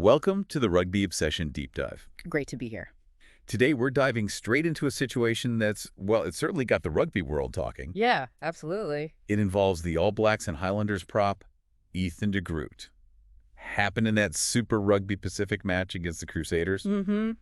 Welcome to the Rugby Obsession Deep Dive. Great to be here. Today we're diving straight into a situation that's, well, it's certainly got the rugby world talking. Yeah, absolutely. It involves the All Blacks and Highlanders prop, Ethan de Groot. Happened in that Super Rugby Pacific match against the Crusaders. Mm-hmm.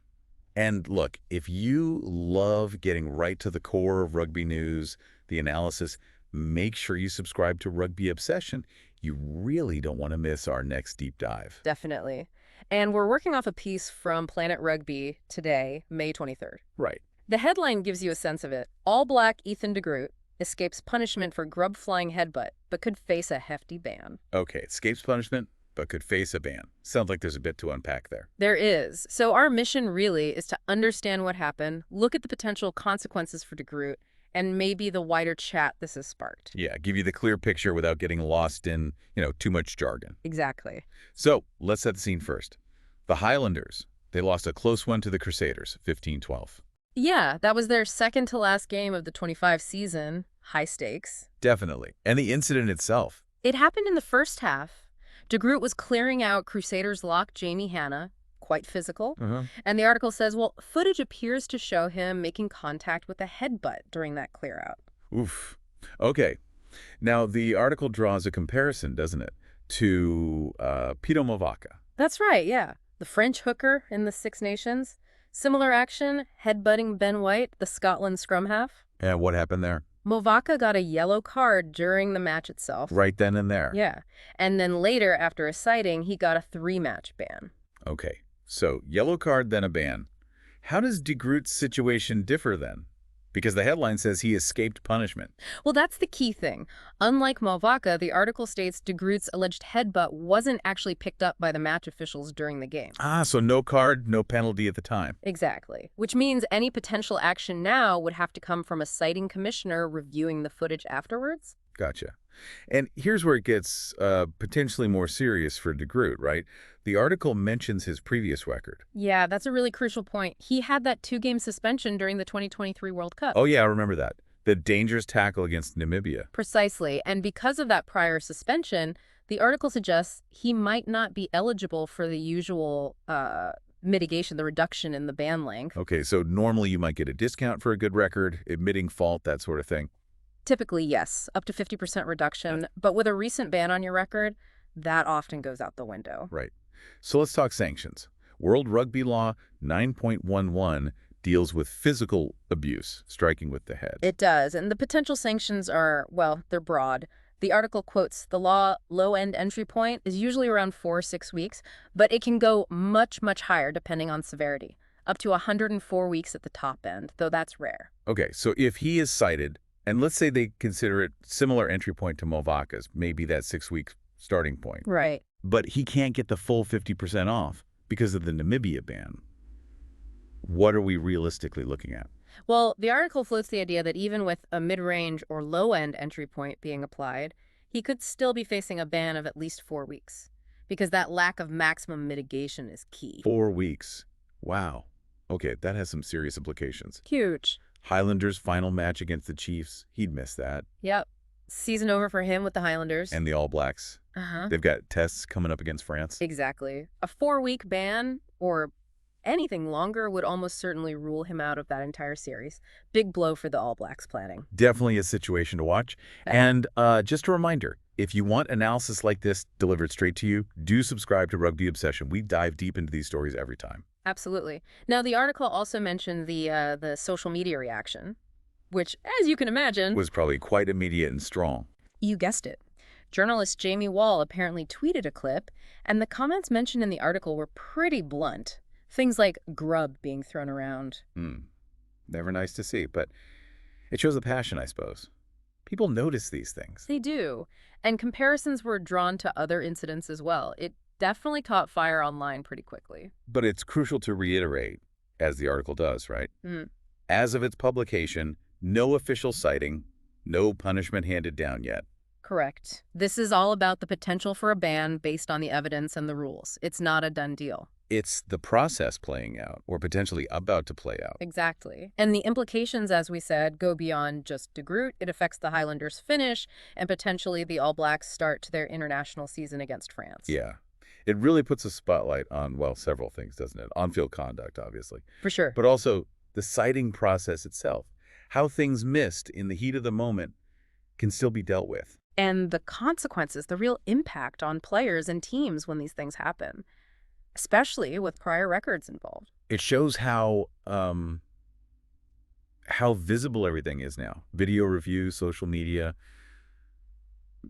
And look, if you love getting right to the core of rugby news, the analysis, make sure you subscribe to Rugby Obsession. You really don't want to miss our next deep dive. Definitely. And we're working off a piece from Planet Rugby today, May 23rd. Right. The headline gives you a sense of it. All Black Ethan de Groot escapes punishment for grub-flying headbutt, but could face a hefty ban. Okay, escapes punishment, but could face a ban. Sounds like there's a bit to unpack there. There is. So our mission really is to understand what happened, look at the potential consequences for de Groot, and maybe the wider chat this has sparked. Yeah, give you the clear picture without getting lost in, too much jargon. Exactly. So let's set the scene first. The Highlanders, they lost a close one to the Crusaders, 15-12. Yeah, that was their second to last game of the 25 season. High stakes. Definitely. And the incident itself. It happened in the first half. De Groot was clearing out Crusaders lock Jamie Hanna, quite physical. And the article says, well, footage appears to show him making contact with a headbutt during that clear out. Oof. Okay. Now, the article draws a comparison, doesn't it, to Peato Mauvaka. That's right, yeah. The French hooker in the Six Nations. Similar action, headbutting Ben White, the Scotland scrum half. And what happened there? Mauvaka got a yellow card during the match itself. Right then and there. Yeah. And then later, after a sighting, he got a 3-match ban. Okay. So, yellow card, then a ban. How does de Groot's situation differ then? Because the headline says he escaped punishment. Well, that's the key thing. Unlike Mauvaka, the article states de Groot's alleged headbutt wasn't actually picked up by the match officials during the game. Ah, so no card, no penalty at the time. Exactly. Which means any potential action now would have to come from a citing commissioner reviewing the footage afterwards. Gotcha. And here's where it gets potentially more serious for de Groot, right? The article mentions his previous record. Yeah, that's a really crucial point. He had that 2-game suspension during the 2023 World Cup. Oh, yeah, I remember that. The dangerous tackle against Namibia. Precisely. And because of that prior suspension, the article suggests he might not be eligible for the usual mitigation, the reduction in the ban length. Okay, so normally you might get a discount for a good record, admitting fault, that sort of thing. Typically, yes, up to 50% reduction. But with a recent ban on your record, that often goes out the window. Right. So let's talk sanctions. World Rugby Law 9.11 deals with physical abuse, striking with the head. It does. And the potential sanctions are, well, they're broad. The article quotes the law low-end entry point is usually around 4 or 6 weeks, but it can go much, much higher depending on severity, up to 104 weeks at the top end, though that's rare. Okay, so if he is cited, and let's say they consider it similar entry point to Mauvaka's, maybe that 6-week starting point. Right. But he can't get the full 50% off because of the Namibia ban. What are we realistically looking at? Well, the article floats the idea that even with a mid-range or low-end entry point being applied, he could still be facing a ban of at least 4 weeks, because that lack of maximum mitigation is key. 4 weeks. Wow. Okay, that has some serious implications. Huge. Highlanders' final match against the Chiefs, he'd miss that. Yep. Season over for him with the Highlanders. And the All Blacks. They've got tests coming up against France. Exactly. A 4-week ban or anything longer would almost certainly rule him out of that entire series. Big blow for the All Blacks planning. Definitely a situation to watch. And just a reminder, if you want analysis like this delivered straight to you, do subscribe to Rugby Obsession. We dive deep into these stories every time. Absolutely. Now, the article also mentioned the social media reaction, which, as you can imagine, was probably quite immediate and strong. You guessed it. Journalist Jamie Wall apparently tweeted a clip, and the comments mentioned in the article were pretty blunt. Things like grub being thrown around. Never nice to see, but it shows the passion, I suppose. People notice these things. They do. And comparisons were drawn to other incidents as well. It definitely caught fire online pretty quickly. But it's crucial to reiterate, as the article does, right? As of its publication, no official citing, no punishment handed down yet. Correct. This is all about the potential for a ban based on the evidence and the rules. It's not a done deal. It's the process playing out, or potentially about to play out. Exactly. And the implications, as we said, go beyond just de Groot. It affects the Highlanders' finish and potentially the All Blacks' start to their international season against France. Yeah. It really puts a spotlight on, well, several things, doesn't it? On-field conduct, obviously, For sure. but also the citing process itself. How things missed in the heat of the moment can still be dealt with. And the consequences, the real impact on players and teams when these things happen, especially with prior records involved. It shows how visible everything is now. Video reviews, social media,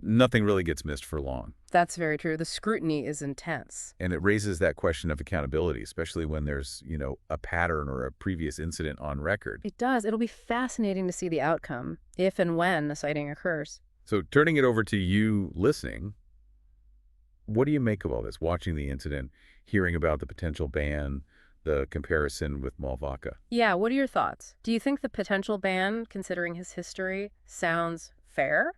nothing really gets missed for long. That's very true. The scrutiny is intense. And it raises that question of accountability, especially when there's, a pattern or a previous incident on record. It does. It'll be fascinating to see the outcome if and when a sighting occurs. So turning it over to you listening, what do you make of all this? Watching the incident, hearing about the potential ban, the comparison with Mauvaka. Yeah, what are your thoughts? Do you think the potential ban, considering his history, sounds fair?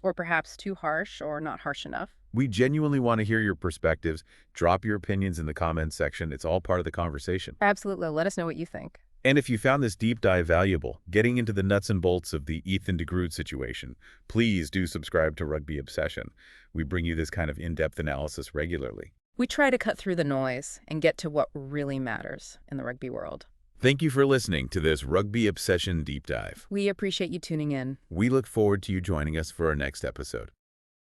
Or perhaps too harsh or not harsh enough? We genuinely want to hear your perspectives. Drop your opinions in the comments section. It's all part of the conversation. Absolutely. Let us know what you think. And if you found this deep dive valuable, getting into the nuts and bolts of the Ethan de Groot situation, please do subscribe to Rugby Obsession. We bring you this kind of in-depth analysis regularly. We try to cut through the noise and get to what really matters in the rugby world. Thank you for listening to this Rugby Obsession deep dive. We appreciate you tuning in. We look forward to you joining us for our next episode.